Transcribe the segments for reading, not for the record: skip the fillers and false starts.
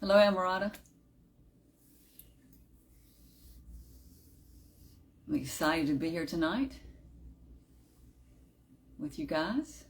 Hello, Ammirata. I'm excited to be here tonight with you guys.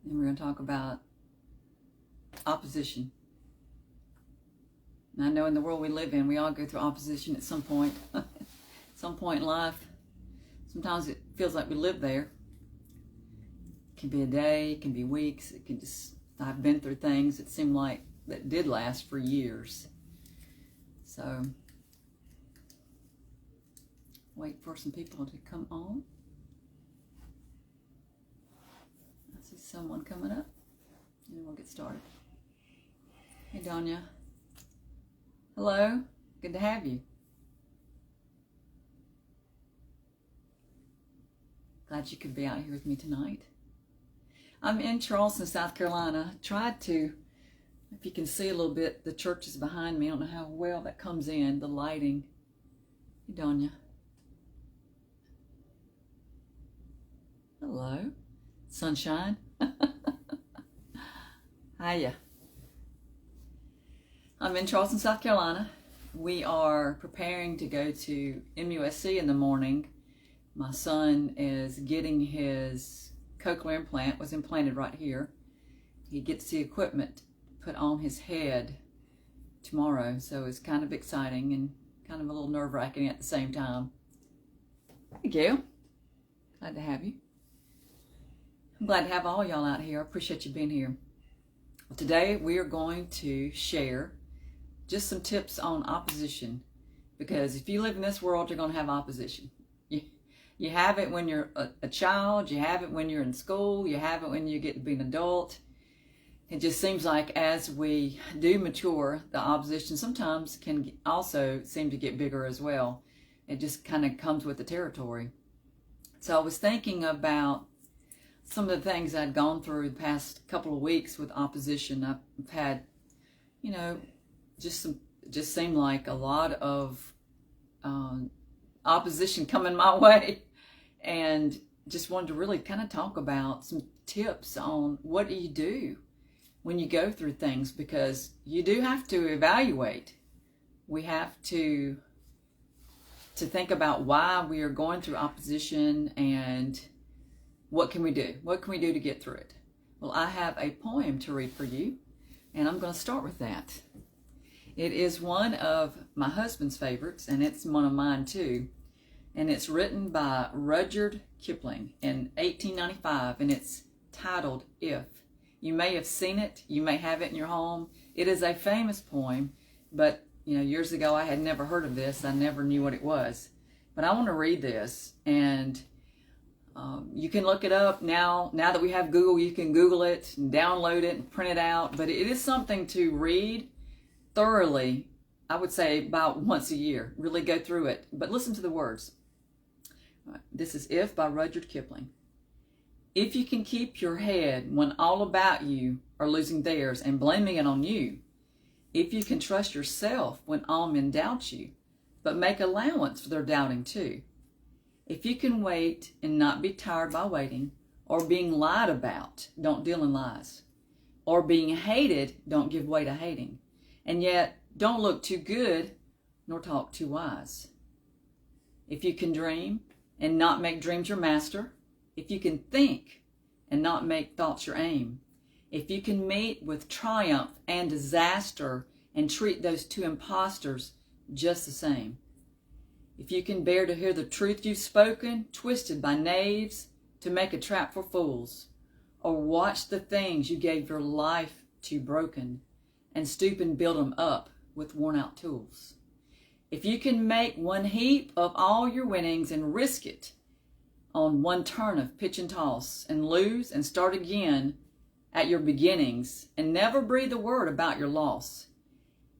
And we're going to talk about opposition. And I know in the world we live in, we all go through opposition at some point. At some point in life. Sometimes it feels like we live there. It can be a day, it can be weeks, it can just... I've been through things that seem like that did last for years. So, wait for some people to come on. I see someone coming up, and then we'll get started. Hey, Donya. Hello. Good to have you. Glad you could be out here with me tonight. I'm in Charleston, South Carolina. Tried to, if you can see a little bit, the church is behind me. I don't know how well that comes in, the lighting. Hey, Donya. Hello. Sunshine. Hiya. I'm in Charleston, South Carolina. We are preparing to go to MUSC in the morning. My son is getting his cochlear implant, was implanted right here. He gets the equipment put on his head tomorrow, so it's kind of exciting and kind of a little nerve-wracking at the same time. Thank you. Glad to have you. I'm glad to have all y'all out here. I appreciate you being here. Well, today we are going to share just some tips on opposition, because if you live in this world, you're going to have opposition. You have it when you're a child, you have it when you're in school, you have it when you get to be an adult. It just seems like as we do mature, the opposition sometimes can also seem to get bigger as well. It just kind of comes with the territory. So I was thinking about some of the things I'd gone through the past couple of weeks with opposition. I've had, just seemed like a lot of opposition coming my way. And just wanted to really kind of talk about some tips on what do you do when you go through things, because you do have to evaluate. We have to think about why we are going through opposition and what can we do? What can we do to get through it? Well, I have a poem to read for you, and I'm going to start with that. It is one of my husband's favorites, and it's one of mine too. And it's written by Rudyard Kipling in 1895, and it's titled If. You may have seen it, you may have it in your home. It is a famous poem, but years ago I had never heard of this. I never knew what it was. But I want to read this, and you can look it up now. Now that we have Google, you can Google it and download it and print it out. But it is something to read thoroughly. I would say about once a year. Really go through it. But listen to the words. This is If by Rudyard Kipling. If you can keep your head when all about you are losing theirs and blaming it on you, if you can trust yourself when all men doubt you, but make allowance for their doubting too, if you can wait and not be tired by waiting, or being lied about, don't deal in lies, or being hated, don't give way to hating, and yet don't look too good nor talk too wise. If you can dream and not make dreams your master, if you can think and not make thoughts your aim, if you can meet with triumph and disaster and treat those two impostors just the same, if you can bear to hear the truth you've spoken twisted by knaves to make a trap for fools, or watch the things you gave your life to broken and stoop and build them up with worn out tools, if you can make one heap of all your winnings and risk it on one turn of pitch and toss, and lose and start again at your beginnings and never breathe a word about your loss,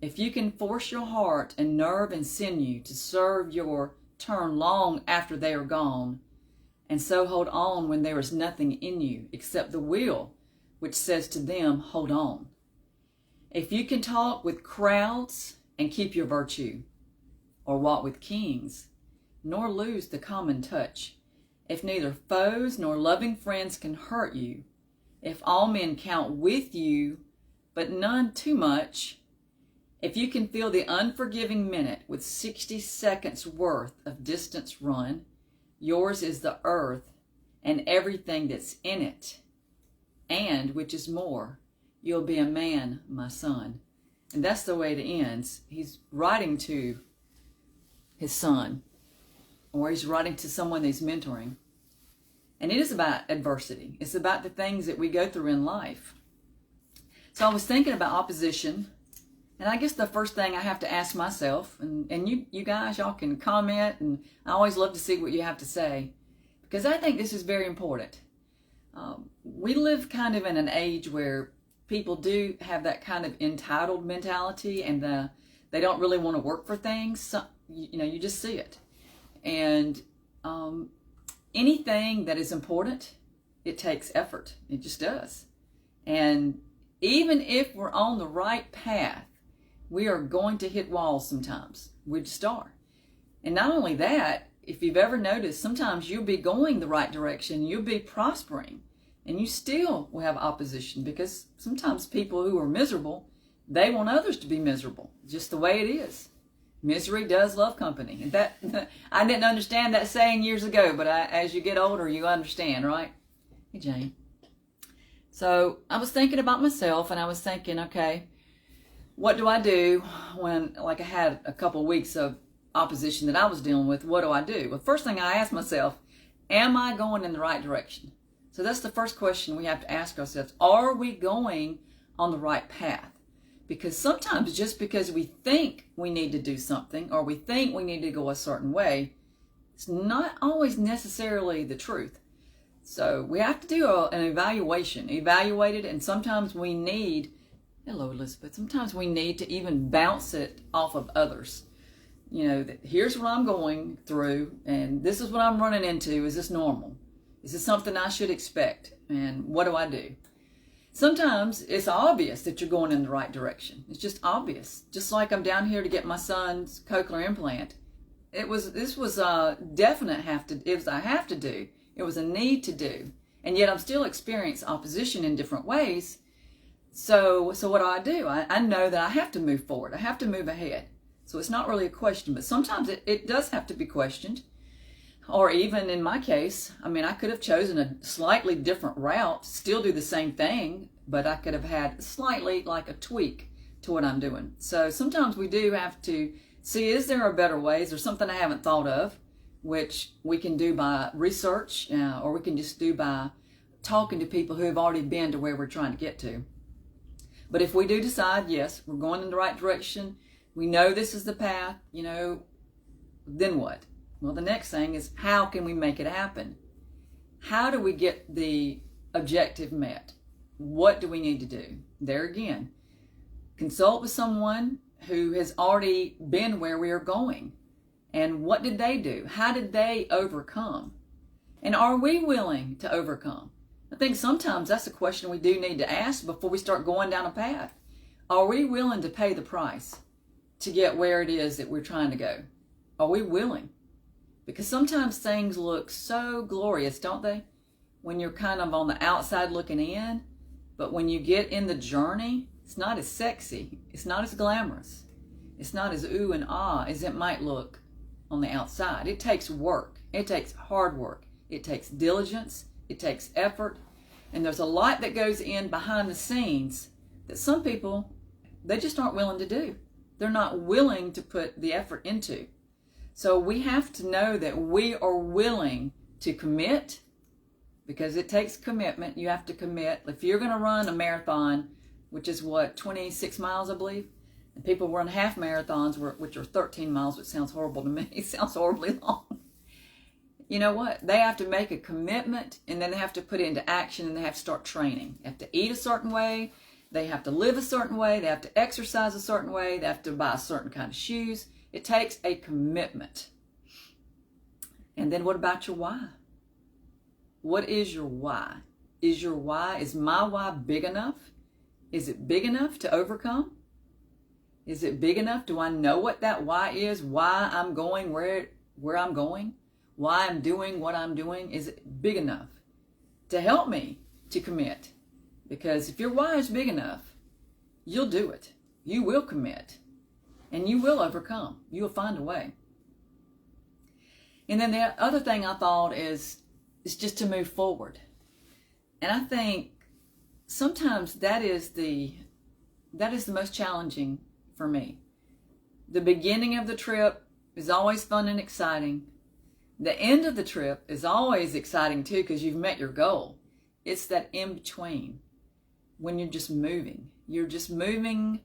if you can force your heart and nerve and sinew to serve your turn long after they are gone, and so hold on when there is nothing in you except the will which says to them, hold on, if you can talk with crowds and keep your virtue, or walk with kings, nor lose the common touch, if neither foes nor loving friends can hurt you, if all men count with you but none too much. If you can fill the unforgiving minute with 60 seconds worth of distance run, yours is the earth and everything that's in it. And, which is more, you'll be a man, my son. And that's the way it ends. He's writing to his son, or he's writing to someone that he's mentoring. And it is about adversity. It's about the things that we go through in life. So I was thinking about opposition, and I guess the first thing I have to ask myself, and you guys, y'all can comment, and I always love to see what you have to say, because I think this is very important. We live kind of in an age where people do have that kind of entitled mentality, and they don't really want to work for things. So, you just see it. And anything that is important, it takes effort. It just does. And even if we're on the right path, we are going to hit walls sometimes. We just are. And not only that, if you've ever noticed, sometimes you'll be going the right direction, you'll be prospering, and you still will have opposition, because sometimes people who are miserable, they want others to be miserable, just the way it is. Misery does love company. And that I didn't understand that saying years ago, but as you get older, you understand, right? Hey, Jane. So I was thinking about myself, and I was thinking, okay, what do I do when, like, I had a couple of weeks of opposition that I was dealing with? What do I do? Well, first thing I asked myself, am I going in the right direction? So that's the first question we have to ask ourselves. Are we going on the right path? Because sometimes just because we think we need to do something, or we think we need to go a certain way, it's not always necessarily the truth. So we have to do an evaluate it, and sometimes we need, hello Elizabeth, sometimes we need to even bounce it off of others. Here's what I'm going through, and this is what I'm running into. Is this normal? Is this something I should expect? And what do I do? Sometimes it's obvious that you're going in the right direction. It's just obvious. Just like I'm down here to get my son's cochlear implant. This was a definite it was a have to do. It was a need to do. And yet I'm still experiencing opposition in different ways. So what do? I know that I have to move forward. I have to move ahead. So it's not really a question, but sometimes it does have to be questioned. Or even in my case, I could have chosen a slightly different route, still do the same thing, but I could have had slightly like a tweak to what I'm doing. So sometimes we do have to see, is there a better way? Is there something I haven't thought of, which we can do by research, or we can just do by talking to people who have already been to where we're trying to get to. But if we do decide, yes, we're going in the right direction, we know this is the path, then what? Well, the next thing is, how can we make it happen? How do we get the objective met? What do we need to do? There again, consult with someone who has already been where we are going. And what did they do? How did they overcome? And are we willing to overcome? I think sometimes that's a question we do need to ask before we start going down a path. Are we willing to pay the price to get where it is that we're trying to go? Are we willing? Because sometimes things look so glorious, don't they? When you're kind of on the outside looking in. But when you get in the journey, it's not as sexy. It's not as glamorous. It's not as ooh and ah as it might look on the outside. It takes work. It takes hard work. It takes diligence. It takes effort. And there's a lot that goes in behind the scenes that some people, they just aren't willing to do. They're not willing to put the effort into. So we have to know that we are willing to commit, because it takes commitment. You have to commit. If you're going to run a marathon, which is 26 miles, I believe, and people run half marathons, which are 13 miles, which sounds horrible to me. It sounds horribly long. You know what? They have to make a commitment, and then they have to put it into action, and they have to start training. They have to eat a certain way. They have to live a certain way. They have to exercise a certain way. They have to buy a certain kind of shoes. It takes a commitment. And then what about your why? What is your why? Is my why big enough? Is it big enough to overcome? Is it big enough? Do I know what that why is? Why I'm going where I'm going? Why I'm doing what I'm doing? Is it big enough to help me to commit? Because if your why is big enough, you'll do it. You will commit. And you will overcome. You'll find a way. And then the other thing I thought is just to move forward. And I think sometimes that is the most challenging for me. The beginning of the trip is always fun and exciting. The end of the trip is always exciting too, because you've met your goal. It's that in between when you're just moving. You're just moving,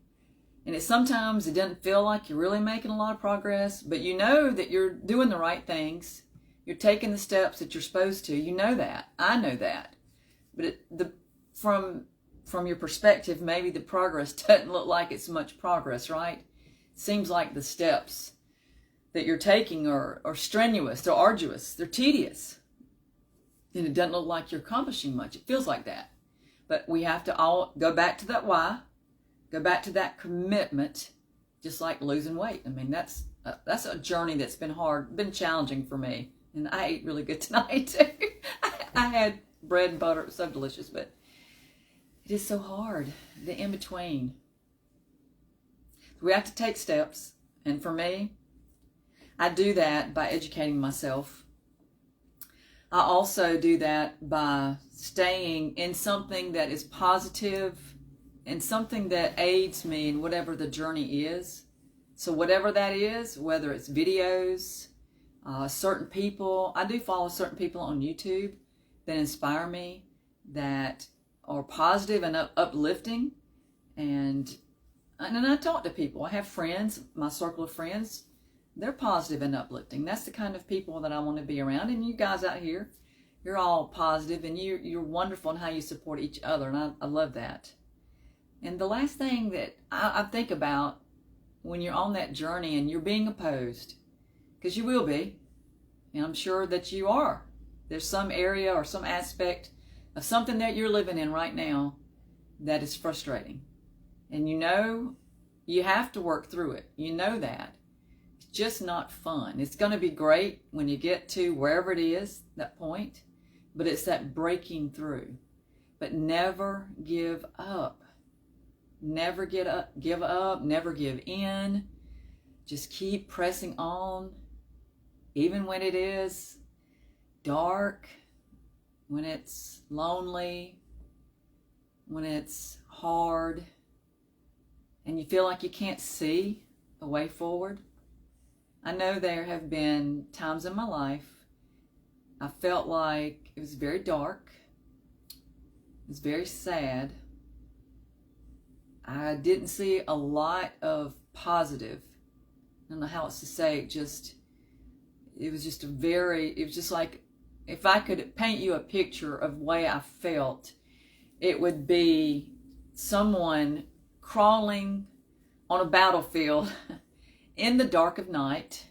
and sometimes it doesn't feel like you're really making a lot of progress, but you know that you're doing the right things. You're taking the steps that you're supposed to. You know that. I know that. But from your perspective, maybe the progress doesn't look like it's much progress, right? It seems like the steps that you're taking are strenuous, they're arduous, they're tedious. And it doesn't look like you're accomplishing much. It feels like that. But we have to all go back to that why, go back to that commitment, just like losing weight. I mean, that's a journey that's been hard, been challenging for me. And I ate really good tonight too. I had bread and butter. It was so delicious, but it is so hard, the in-between. We have to take steps. And for me, I do that by educating myself. I also do that by staying in something that is positive and something that aids me in whatever the journey is. So whatever that is, whether it's videos, certain people, I do follow certain people on YouTube that inspire me, that are positive and uplifting. And I talk to people. I have friends, my circle of friends, they're positive and uplifting. That's the kind of people that I want to be around. And you guys out here, you're all positive, and you're wonderful in how you support each other. And I love that. And the last thing that I think about when you're on that journey and you're being opposed, because you will be, and I'm sure that you are. There's some area or some aspect of something that you're living in right now that is frustrating. And you know you have to work through it. You know that. It's just not fun. It's going to be great when you get to wherever it is, that point. But it's that breaking through. But never give up. Never give up. Never give in. Just keep pressing on. Even when it is dark, when it's lonely, when it's hard, and you feel like you can't see a way forward. I know there have been times in my life I felt like it was very dark. It was very sad. I didn't see a lot of positive. I don't know how else to say it. It was just like, if I could paint you a picture of the way I felt, it would be someone crawling on a battlefield in the dark of night,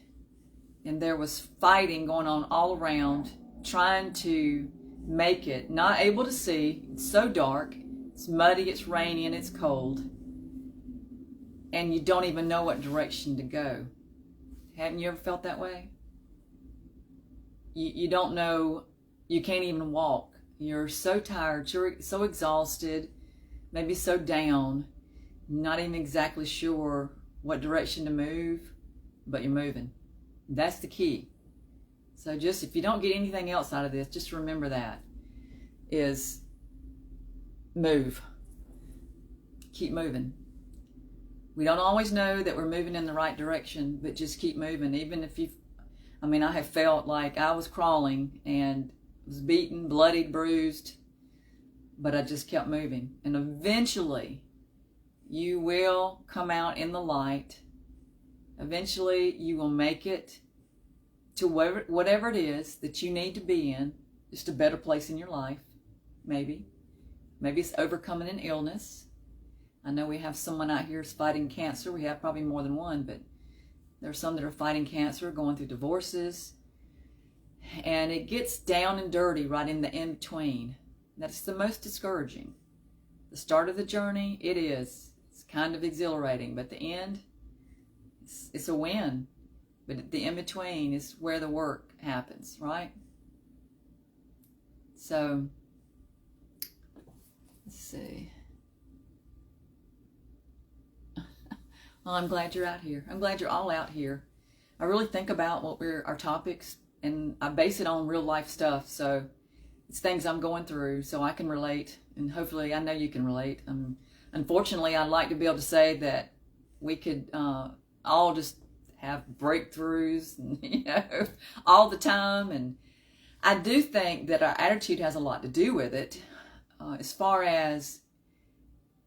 and there was fighting going on all around, trying to make it, not able to see. It's so dark, it's muddy, it's rainy, and it's cold, and you don't even know what direction to go. Haven't you ever felt that way? You don't know, you can't even walk. You're so tired, you're so exhausted, maybe so down, not even exactly sure what direction to move, but you're moving. That's the key. So just, if you don't get anything else out of this, just remember that, is move. Keep moving. We don't always know that we're moving in the right direction, but just keep moving. Even if I have felt like I was crawling and was beaten, bloodied, bruised, but I just kept moving. And eventually, you will come out in the light. Eventually, you will make it to whatever it is that you need to be in, just a better place in your life, maybe. Maybe it's overcoming an illness. I know we have someone out here who's fighting cancer. We have probably more than one, but there are some that are fighting cancer, going through divorces. And it gets down and dirty right in the in-between. That's the most discouraging. The start of the journey, it is. It's kind of exhilarating, but the end, it's a win. But the in-between is where the work happens, right? So, let's see. Well, I'm glad you're out here. I'm glad you're all out here. I really think about our topics, and I base it on real life stuff. So it's things I'm going through, so I can relate, and hopefully I know you can relate. Unfortunately, I'd like to be able to say that we could all just have breakthroughs, and, all the time. And I do think that our attitude has a lot to do with it, as far as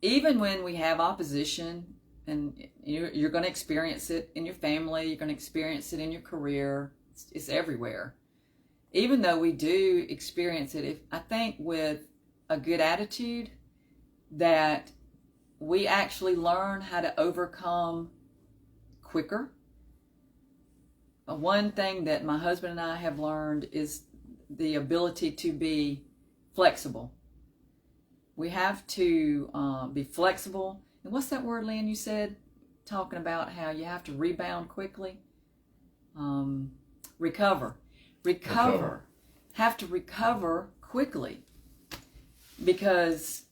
even when we have opposition. And you're going to experience it in your family. You're going to experience it in your career. It's everywhere. Even though we do experience it, I think with a good attitude, that we actually learn how to overcome quicker. One thing that my husband and I have learned is the ability to be flexible. We have to be flexible. And what's that word, Lynn, you said, talking about how you have to rebound quickly? Recover. Have to recover quickly. Because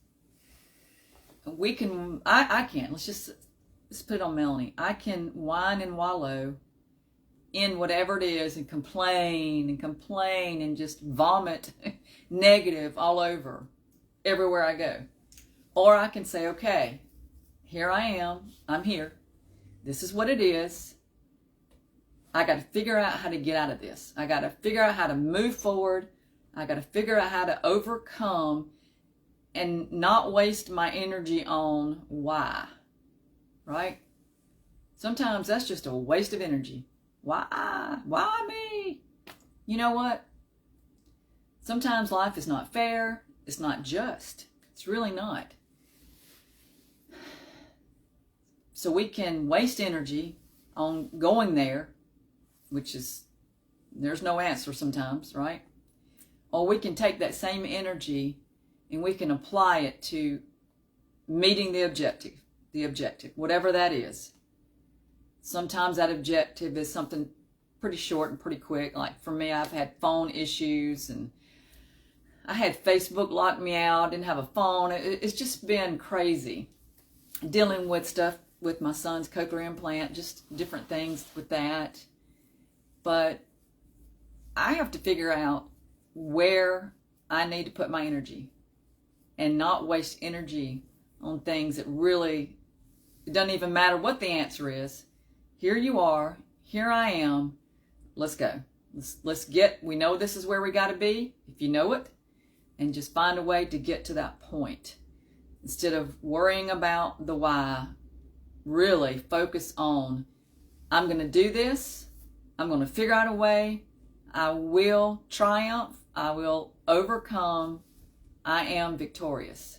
we can, I can, let's put it on Melanie. I can whine and wallow in whatever it is and complain and just vomit negative all over, everywhere I go. Or I can say, okay, here I am. I'm here. This is what it is. I got to figure out how to get out of this. I got to figure out how to move forward. I got to figure out how to overcome and not waste my energy on why. Right? Sometimes that's just a waste of energy. Why? Why me? You know what? Sometimes life is not fair. It's not just. It's really not. So we can waste energy on going there, which is, there's no answer sometimes, right? Or we can take that same energy and we can apply it to meeting the objective, whatever that is. Sometimes that objective is something pretty short and pretty quick. Like for me, I've had phone issues, and I had Facebook lock me out, didn't have a phone. It's just been crazy dealing with stuff with my son's cochlear implant, just different things with that. But I have to figure out where I need to put my energy and not waste energy on things that really, it doesn't even matter what the answer is. Here you are, here I am, let's go. Let's get, we know this is where we got to be, if you know it, and just find a way to get to that point. Instead of worrying about the why, really focus on, I'm going to do this. I'm going to figure out a way. I will triumph. I will overcome. I am victorious.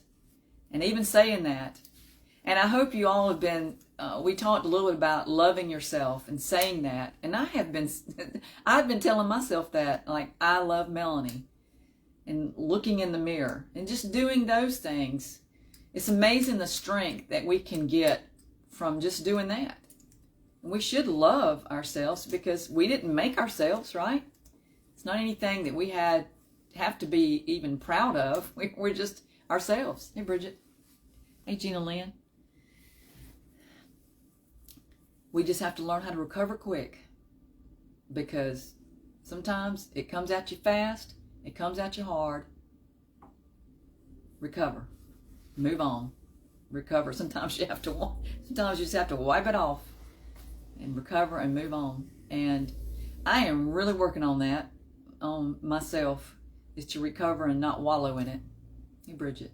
And even saying that, and I hope you all have been, we talked a little bit about loving yourself and saying that. And I've been telling myself that, like, I love Melanie, and looking in the mirror and just doing those things. It's amazing the strength that we can get from just doing that. We should love ourselves because we didn't make ourselves, right? It's not anything that we have to be even proud of. We're just ourselves. Hey, Bridget. Hey, Gina Lynn. We just have to learn how to recover quick, because sometimes it comes at you fast, it comes at you hard. Recover. Move on. Recover. Sometimes you just have to wipe it off and recover and move on. And I am really working on that on myself, is to recover and not wallow in it. Hey, Bridget.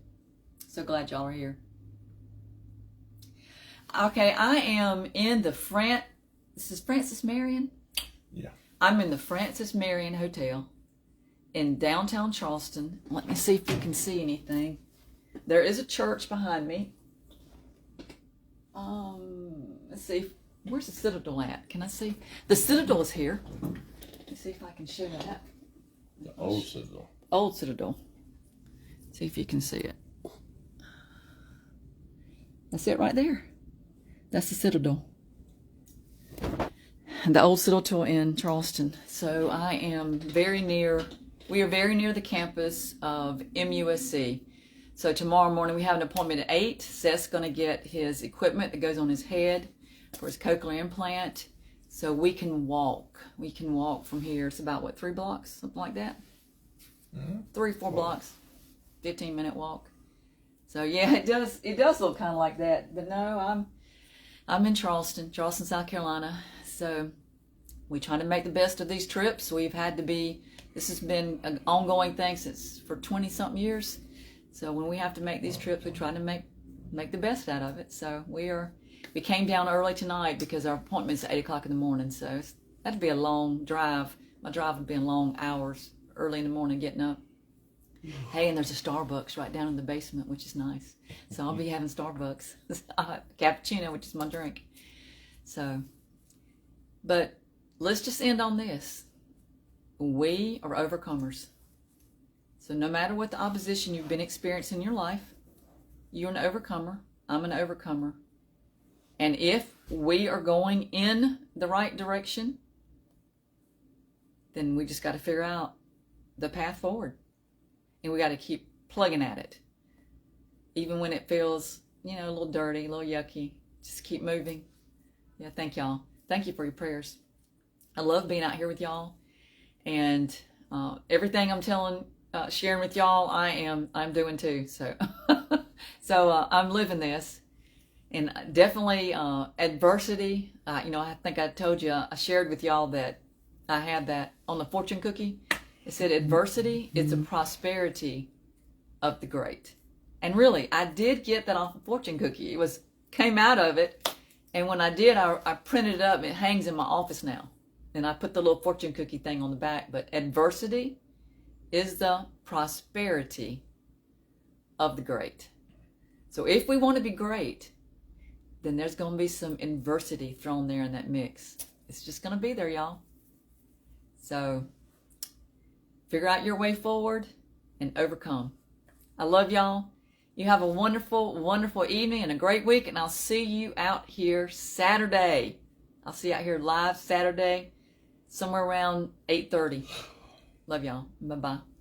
So glad y'all are here. Okay, I am in the this is Francis Marion? Yeah. I'm in the Francis Marion Hotel in downtown Charleston. Let me see if you can see anything. There is a church behind me. Let's see. Where's the Citadel at? Can I see? The Citadel is here. Let's see if I can show that. The old Citadel. Old Citadel. See if you can see it. That's it right there. That's the Citadel. The old Citadel in Charleston. So I am we are very near the campus of MUSC. So tomorrow morning we have an appointment at 8. Seth's going to get his equipment that goes on his head. for his cochlear implant. So we can walk. We can walk from here. It's about, what, 3 blocks? Something like that? 3, 4 blocks. 15-minute walk. So yeah, it does look kind of like that. But no, I'm in Charleston, South Carolina. So we try to make the best of these trips. We've had to be, this has been an ongoing thing for 20-something years. So when we have to make these trips, we try to make the best out of it. So we came down early tonight because our appointment's at 8 o'clock in the morning. So that'd be a long drive. My drive would be in long hours, early in the morning getting up. Hey, and there's a Starbucks right down in the basement, which is nice. So I'll be having Starbucks, cappuccino, which is my drink. So, but let's just end on this. We are overcomers. So no matter what the opposition you've been experiencing in your life, you're an overcomer. I'm an overcomer. And if we are going in the right direction, then we just got to figure out the path forward. And we got to keep plugging at it. Even when it feels, a little dirty, a little yucky. Just keep moving. Yeah, thank y'all. Thank you for your prayers. I love being out here with y'all. And everything I'm sharing with y'all, I'm doing too. So, I'm living this. And definitely adversity. I think I told you, I shared with y'all that I had that on the fortune cookie. It said adversity is a prosperity of the great. And really, I did get that off a fortune cookie. Came out of it. And when I did, I printed it up. It hangs in my office now. And I put the little fortune cookie thing on the back. But adversity is the prosperity of the great. So if we want to be great, then there's going to be some adversity thrown there in that mix. It's just going to be there, y'all. So figure out your way forward and overcome. I love y'all. You have a wonderful, wonderful evening and a great week, and I'll see you out here Saturday. I'll see you out here live Saturday, somewhere around 8:30. Love y'all. Bye-bye.